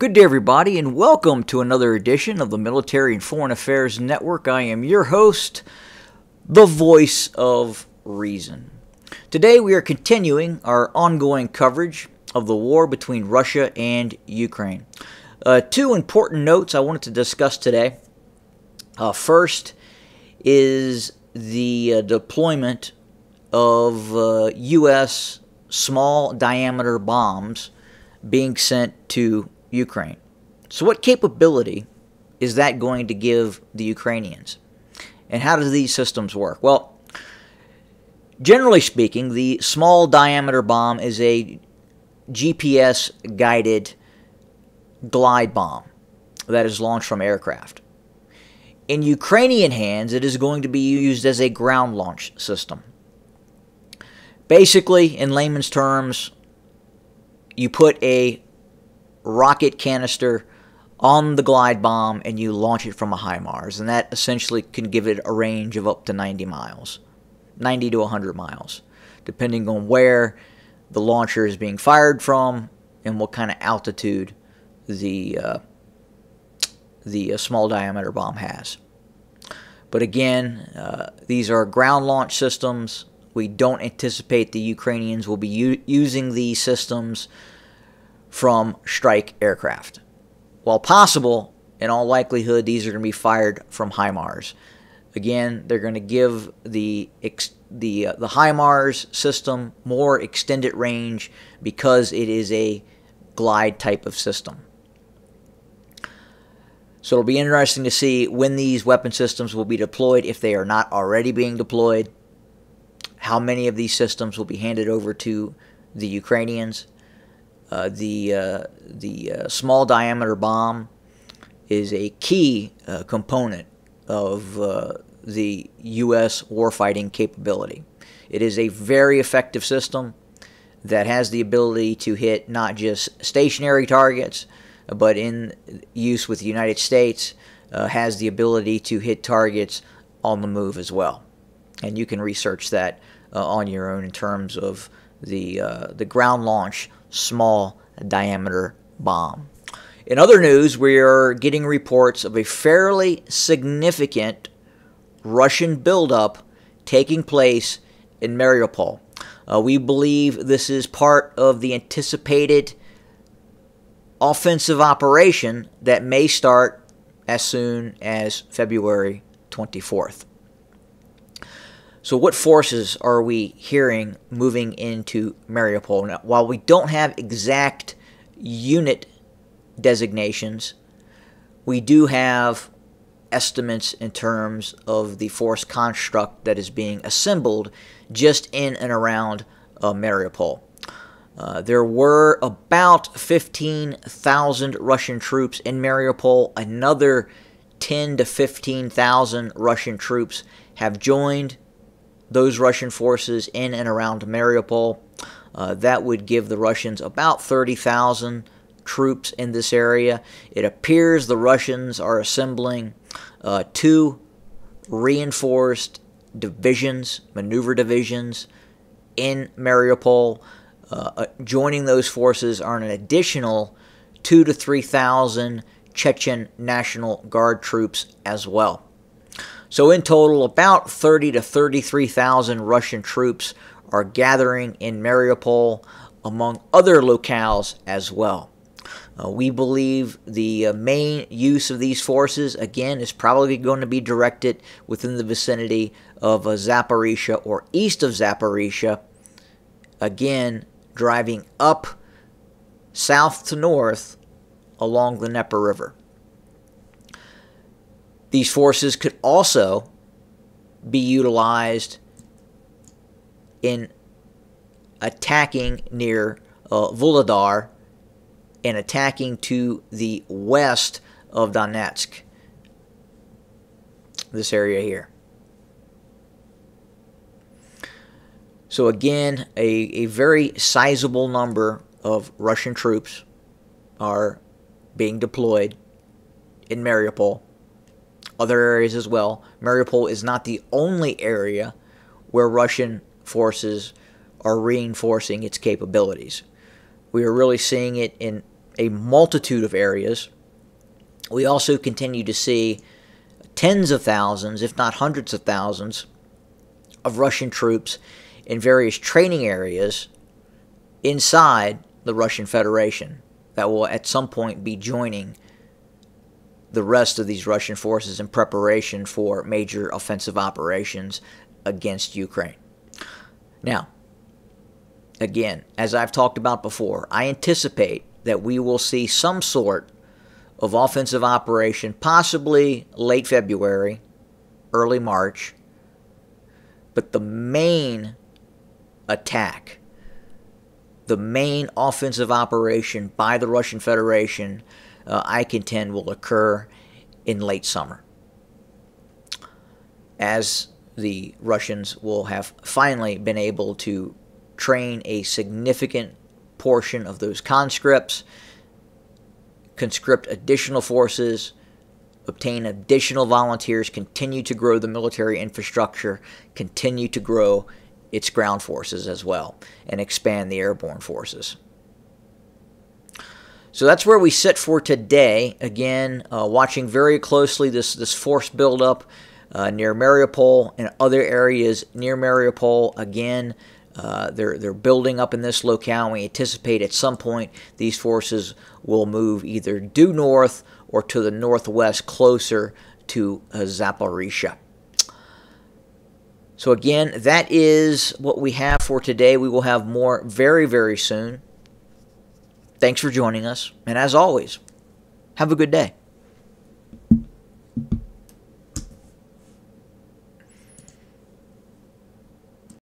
Good day, everybody, and welcome to another edition of the Military and Foreign Affairs Network. I am your host, the voice of reason. Today, we are continuing our ongoing coverage of the war between Russia and Ukraine. Two important notes I wanted to discuss today. First is the deployment of U.S. small diameter bombs being sent to Ukraine. So what capability is that going to give the Ukrainians? And how do these systems work? Well, generally speaking, the small diameter bomb is a GPS-guided glide bomb that is launched from aircraft. In Ukrainian hands, it is going to be used as a ground launch system. Basically, in layman's terms, you put a rocket canister on the glide bomb and you launch it from a HIMARS, and that essentially can give it a range of up to 90 miles, 90 to 100 miles, depending on where the launcher is being fired from and what kind of altitude the small diameter bomb has. But again, these are ground launch systems. We don't anticipate the Ukrainians will be using these systems from strike aircraft. While possible, in all likelihood, these are going to be fired from HIMARS. Again, they're going to give the HIMARS system more extended range because it is a glide type of system. So it'll be interesting to see when these weapon systems will be deployed, if they are not already being deployed, how many of these systems will be handed over to the Ukrainians. The small diameter bomb is a key component of the U.S. warfighting capability. It is a very effective system that has the ability to hit not just stationary targets, but in use with the United States, has the ability to hit targets on the move as well. And you can research that on your own in terms of the ground launch small diameter bomb. In other news, we are getting reports of a fairly significant Russian buildup taking place in Mariupol. We believe this is part of the anticipated offensive operation that may start as soon as February 24th. So what forces are we hearing moving into Mariupol? Now, while we don't have exact unit designations, we do have estimates in terms of the force construct that is being assembled just in and around Mariupol. There were about 15,000 Russian troops in Mariupol. Another 10 to 15,000 Russian troops have joined those Russian forces in and around Mariupol. That would give the Russians about 30,000 troops in this area. It appears the Russians are assembling two reinforced divisions, maneuver divisions, in Mariupol. Joining those forces are an additional 2,000 to 3,000 Chechen National Guard troops as well. So in total, about 30,000 to 33,000 Russian troops are gathering in Mariupol, among other locales as well. We believe the main use of these forces, again, is probably going to be directed within the vicinity of Zaporizhia or east of Zaporizhia, again, driving up south to north along the Dnieper River. These forces could also be utilized in attacking near Vuhledar and attacking to the west of Donetsk, this area here. So again, a very sizable number of Russian troops are being deployed in Mariupol. Other areas as well. Mariupol is not the only area where Russian forces are reinforcing its capabilities. We are really seeing it in a multitude of areas. We also continue to see tens of thousands, if not hundreds of thousands, of Russian troops in various training areas inside the Russian Federation that will at some point be joining the rest of these Russian forces in preparation for major offensive operations against Ukraine. Now, again, as I've talked about before, I anticipate that we will see some sort of offensive operation, possibly late February, early March, but the main attack, the main offensive operation by the Russian Federation, I contend will occur in late summer, as the Russians will have finally been able to train a significant portion of those conscripts, conscript additional forces, obtain additional volunteers, continue to grow the military infrastructure, continue to grow its ground forces as well, and expand the airborne forces. So that's where we sit for today. Again, watching very closely this force buildup near Mariupol and other areas near Mariupol. Again, they're building up in this locale. We anticipate at some point these forces will move either due north or to the northwest, closer to Zaporizhia. So again, that is what we have for today. We will have more very, very soon. Thanks for joining us, and as always, have a good day.